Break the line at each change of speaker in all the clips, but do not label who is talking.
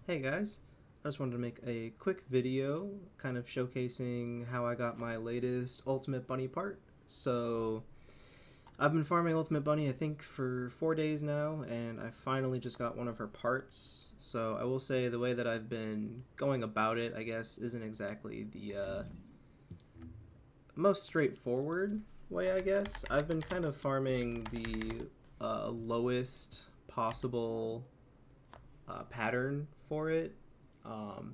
Hey guys, I just wanted to make a quick video kind of showcasing how I got my latest Ultimate Bunny part. So I've been farming Ultimate Bunny I think for 4 days now, and I finally just got one of her parts. So I will say the way that I've been going about it, I guess, isn't exactly the most straightforward way, I guess. I've been kind of farming the lowest possible pattern for it.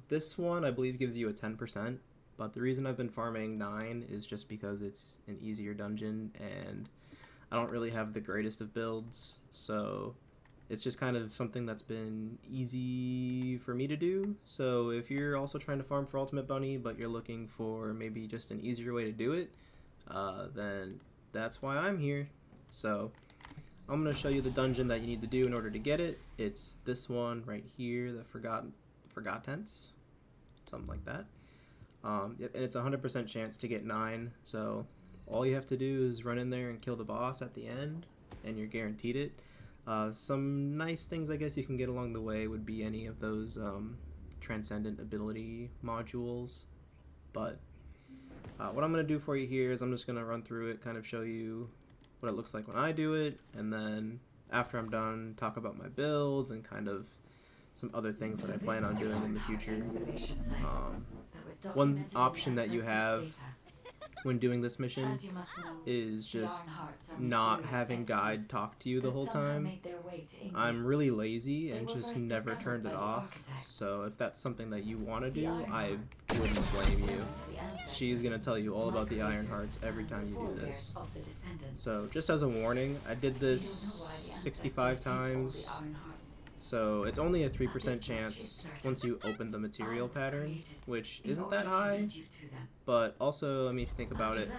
This one I believe gives you a 10%, but the reason I've been farming 9 is just because it's an easier dungeon and I don't really have the greatest of builds, so it's just kind of something that's been easy for me to do. So if you're also trying to farm for Ultimate Bunny but you're looking for maybe just an easier way to do it, then that's why I'm here. So I'm going to show you the dungeon that you need to do in order to get it. It's this one right here, the Forgottents, something like that. Yep, and it's a 100% chance to get 9, so all you have to do is run in there and kill the boss at the end, and you're guaranteed it. Some nice things I guess you can get along the way would be any of those transcendent ability modules, but what I'm going to do for you here is I'm just going to run through it, kind of show you what it looks like when I do it, and then after I'm done, talk about my build and kind of some other things that I plan on doing in the future. One option that you have when doing this mission is just not having guide talk to you the whole time. I'm really lazy and just never turned it off, so if that's something that you want to do, I wouldn't blame you. She's going to tell you all about the Iron Hearts every time you do this. So just as a warning, I did this 65 times, so it's only a 3% chance once you open the material pattern, which isn't that high, but also, I mean, if you think about it,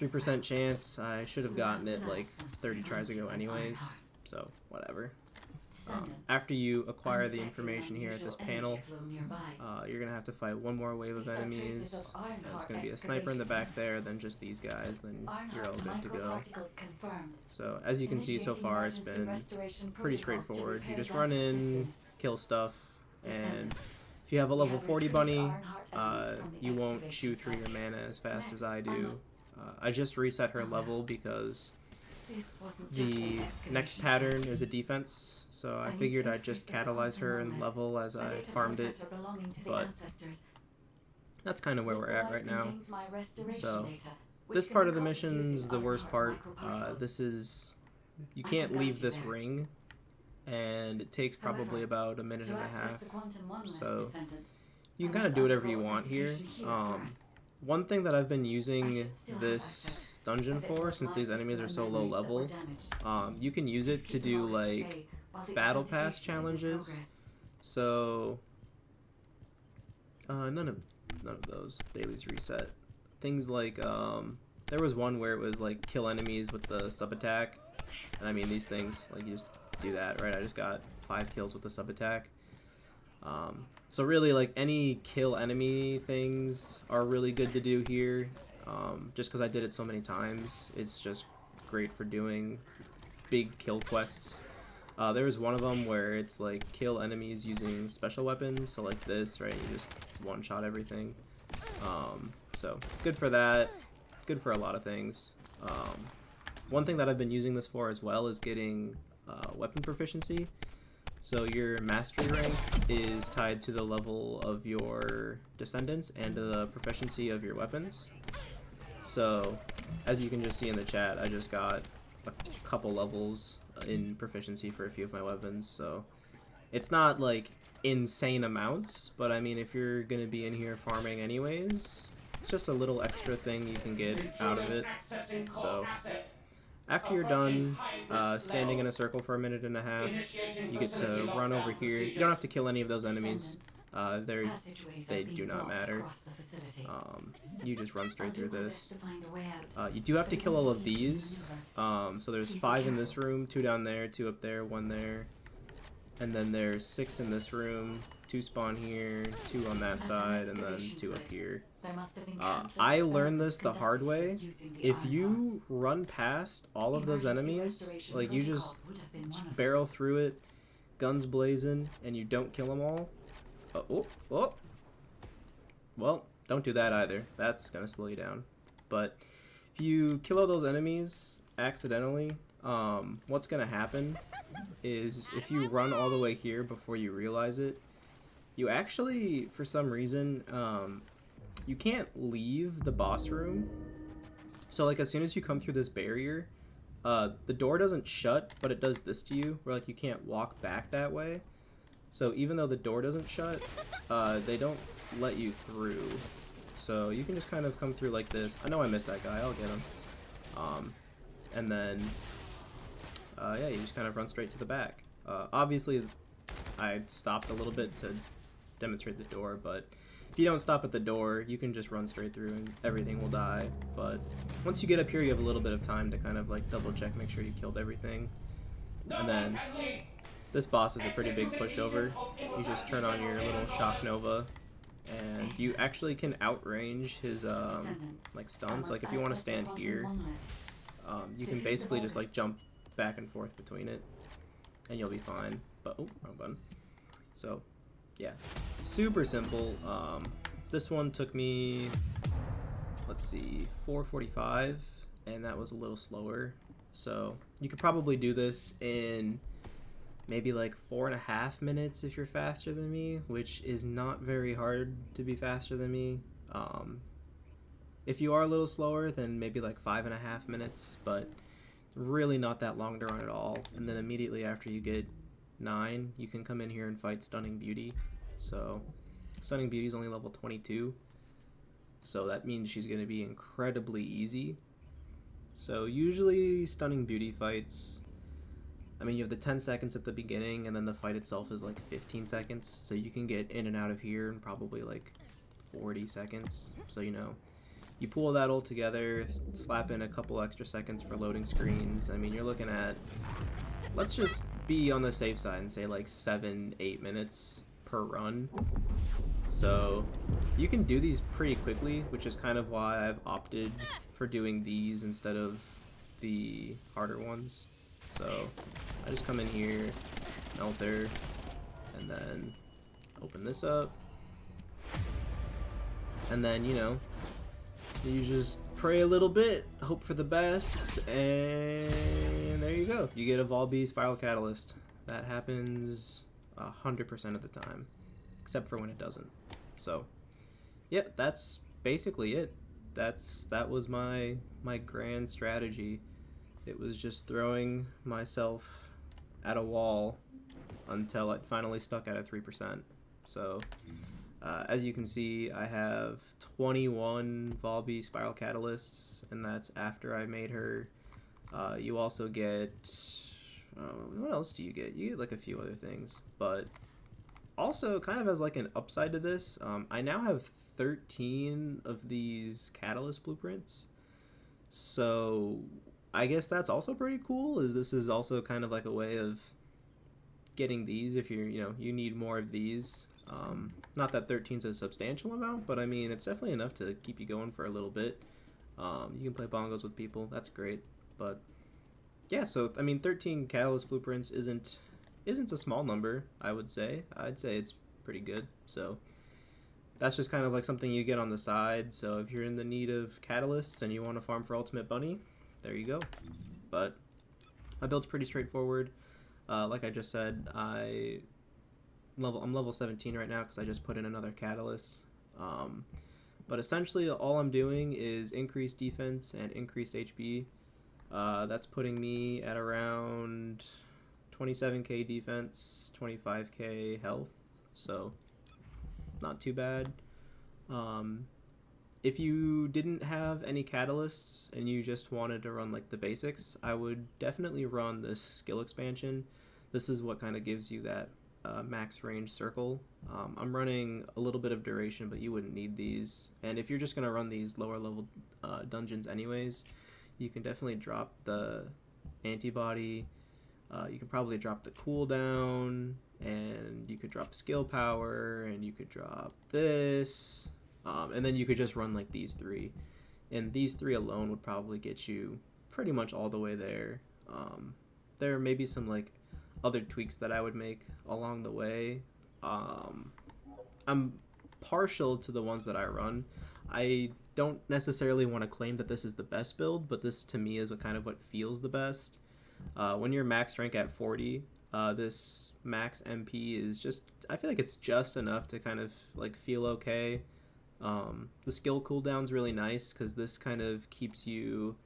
3% chance, I should have gotten it like 30 tries ago anyways, so whatever. After you acquire the information here at this panel, you're going to have to fight one more wave of enemies. It's going to be a sniper in the back there, then just these guys, then you're all good to go. So as you can see so far, it's been pretty straightforward. You just run in, kill stuff, and if you have a level 40 bunny, you won't chew through your mana as fast as I do. I just reset her level because the next pattern is a defense, so I figured I'd just catalyze her and level as I farmed it, but that's kind of where we're at right now. So this part of the mission's the worst part. This is, you can't leave this ring, and it takes probably about a minute and a half, so you can kind of do whatever you want here. One thing that I've been using this dungeon for, since these enemies are so low level, you can use it to do like battle pass challenges. So none of those dailies reset. Things like there was one where it was like kill enemies with the sub attack, and I mean these things, like you just do that, right? I just got 5 kills with the sub attack. So really, like, any kill enemy things are really good to do here. Just because I did it so many times, it's just great for doing big kill quests. There was one of them where it's like kill enemies using special weapons, so like this, right? You just one-shot everything. So good for that. Good for a lot of things. One thing that I've been using this for as well is getting weapon proficiency. So your mastery rank is tied to the level of your descendants and to the proficiency of your weapons. So as you can just see in the chat, I just got a couple levels in proficiency for a few of my weapons. So it's not like insane amounts, but I mean, if you're going to be in here farming anyways, it's just a little extra thing you can get out of it. So after you're done standing in a circle for a minute and a half, you get to run over here. You don't have to kill any of those enemies. They do not matter. You just run straight through this. You do have to kill all of these. So there's 5 in this room, 2 down there, 2 up there, 1 there. And then there's 6 in this room, 2 spawn here, 2 on that side, and then 2 up here. I learned this the hard way. If you run past all of those enemies, like you just barrel through it, guns blazing, and you don't kill them all, well, don't do that either. That's gonna slow you down. But if you kill all those enemies accidentally, what's gonna happen is if you run all the way here before you realize it, you actually, for some reason, you can't leave the boss room. So like as soon as you come through this barrier, the door doesn't shut, but it does this to you, where like you can't walk back that way. So even though the door doesn't shut, they don't let you through. So you can just kind of come through like this. I know I missed that guy, I'll get him. And then, yeah, you just kind of run straight to the back. Obviously, I stopped a little bit to demonstrate the door, but if you don't stop at the door, you can just run straight through and everything will die. But once you get up here, you have a little bit of time to kind of like double check, make sure you killed everything. And then this boss is a pretty big pushover. You just turn on your little shock nova, and you actually can outrange his like stuns. Like if you want to stand here, you can basically just like jump back and forth between it, and you'll be fine. But oh, wrong button. So yeah, super simple. This one took me, let's see, 4:45, and that was a little slower. So you could probably do this in maybe like 4.5 minutes if you're faster than me, which is not very hard to be faster than me. If you are a little slower, then maybe like 5.5 minutes, but really not that long to run at all. And then immediately after you get 9, you can come in here and fight Stunning Beauty. So Stunning Beauty is only level 22, so that means she's going to be incredibly easy. So usually Stunning Beauty fights, I mean, you have the 10 seconds at the beginning, and then the fight itself is like 15 seconds, so you can get in and out of here in probably like 40 seconds. So, you know, you pull that all together, slap in a couple extra seconds for loading screens. I mean, you're looking at, let's just be on the safe side and say like 7-8 minutes per run. So you can do these pretty quickly, which is kind of why I've opted for doing these instead of the harder ones. So I just come in here, melter, and then open this up, and then, you know, you just pray a little bit, hope for the best, and there you go. You get a Volby Spiral Catalyst. That happens 100% of the time, except for when it doesn't. So yeah, that's basically it. That was my grand strategy. It was just throwing myself at a wall until it finally stuck at a 3%. So as you can see, I have 21 Volby Spiral Catalysts, and that's after I made her. You also get, what else do you get? You get like a few other things, but also kind of as like an upside to this, I now have 13 of these Catalyst blueprints. So I guess that's also pretty cool, is this is also kind of like a way of getting these if you're, you know, you need more of these. Not that 13 is a substantial amount, but I mean, it's definitely enough to keep you going for a little bit. You can play bongos with people, that's great. But yeah, so I mean, 13 Catalyst blueprints isn't a small number, I would say. I'd say it's pretty good. So that's just kind of like something you get on the side. So if you're in the need of catalysts and you want to farm for Ultimate Bunny, there you go. But my build's pretty straightforward. Like I just said, I'm level 17 right now because I just put in another catalyst. But essentially all I'm doing is increased defense and increased HP. That's putting me at around 27k defense, 25k health, so not too bad. If you didn't have any catalysts and you just wanted to run like the basics, I would definitely run this skill expansion. This is what kind of gives you that max range circle. I'm running a little bit of duration, but you wouldn't need these. And if you're just going to run these lower level dungeons anyways, you can definitely drop the antibody. You can probably drop the cooldown, and you could drop skill power, and you could drop this, and then you could just run like these three, and these three alone would probably get you pretty much all the way there. There may be some like other tweaks that I would make along the way. I'm partial to the ones that I run. I don't necessarily want to claim that this is the best build, but this to me is what feels the best. When you're max rank at 40, this max MP is just, I feel like it's just enough to kind of like feel okay. The skill cooldown's really nice because this kind of keeps you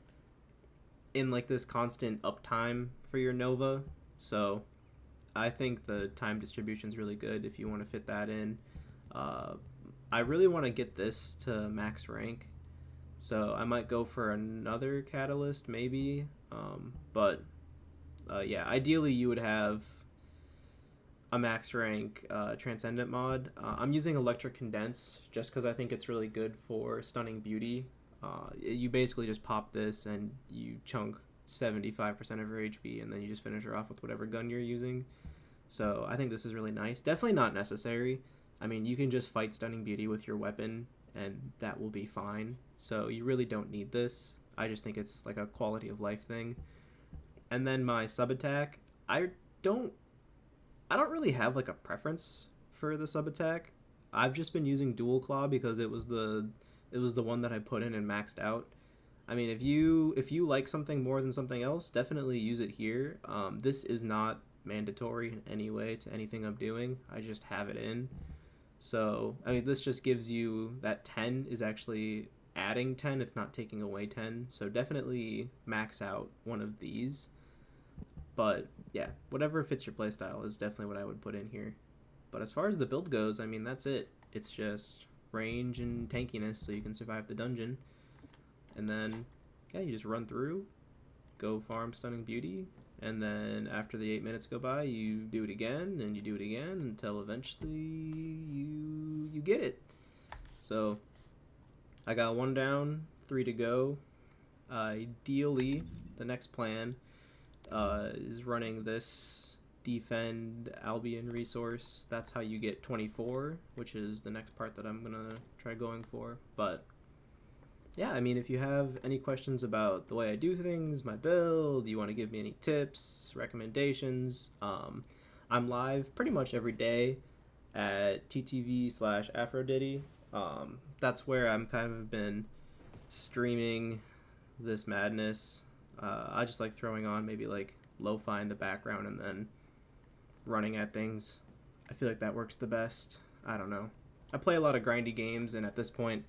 in like this constant uptime for your Nova. So I think the time distribution is really good if you want to fit that in. I really want to get this to max rank, so I might go for another catalyst maybe. But yeah, ideally you would have a max rank transcendent mod. I'm using electric condense just because I think it's really good for stunning beauty. You basically just pop this and you chunk 75% of her HP, and then you just finish her off with whatever gun you're using. So I think this is really nice. Definitely not necessary. I mean, you can just fight stunning beauty with your weapon and that will be fine. So you really don't need this. I just think it's like a quality of life thing. And then my sub attack, I don't really have like a preference for the sub attack. I've just been using dual claw because it was the one that I put in and maxed out. I mean, if you like something more than something else, definitely use it here. This is not mandatory in any way to anything I'm doing. I just have it in. So, I mean, this just gives you that 10 is actually adding 10. It's not taking away 10. So definitely max out one of these. But yeah, whatever fits your playstyle is definitely what I would put in here. But as far as the build goes, I mean, that's it. It's just range and tankiness so you can survive the dungeon. And then, yeah, you just run through, go farm stunning beauty, and then after the 8 minutes go by, you do it again, and you do it again until eventually you get it. So I got 1 down, 3 to go. Ideally, the next plan is running this defend Albion resource. That's how you get 24, which is the next part that I'm gonna try going for. But yeah, I mean, if you have any questions about the way I do things, my build, you want to give me any tips, recommendations, I'm live pretty much every day at ttv/Aphroditty. That's where I'm kind of been streaming this madness. I just like throwing on maybe like lo-fi in the background and then running at things. I feel like that works the best. I don't know. I play a lot of grindy games, and at this point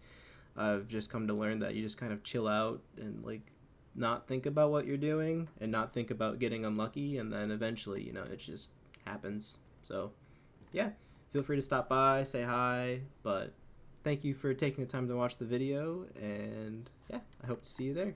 I've just come to learn that you just kind of chill out and like not think about what you're doing and not think about getting unlucky, and then eventually, you know, it just happens. So yeah, feel free to stop by, say hi, but thank you for taking the time to watch the video, and yeah, I hope to see you there.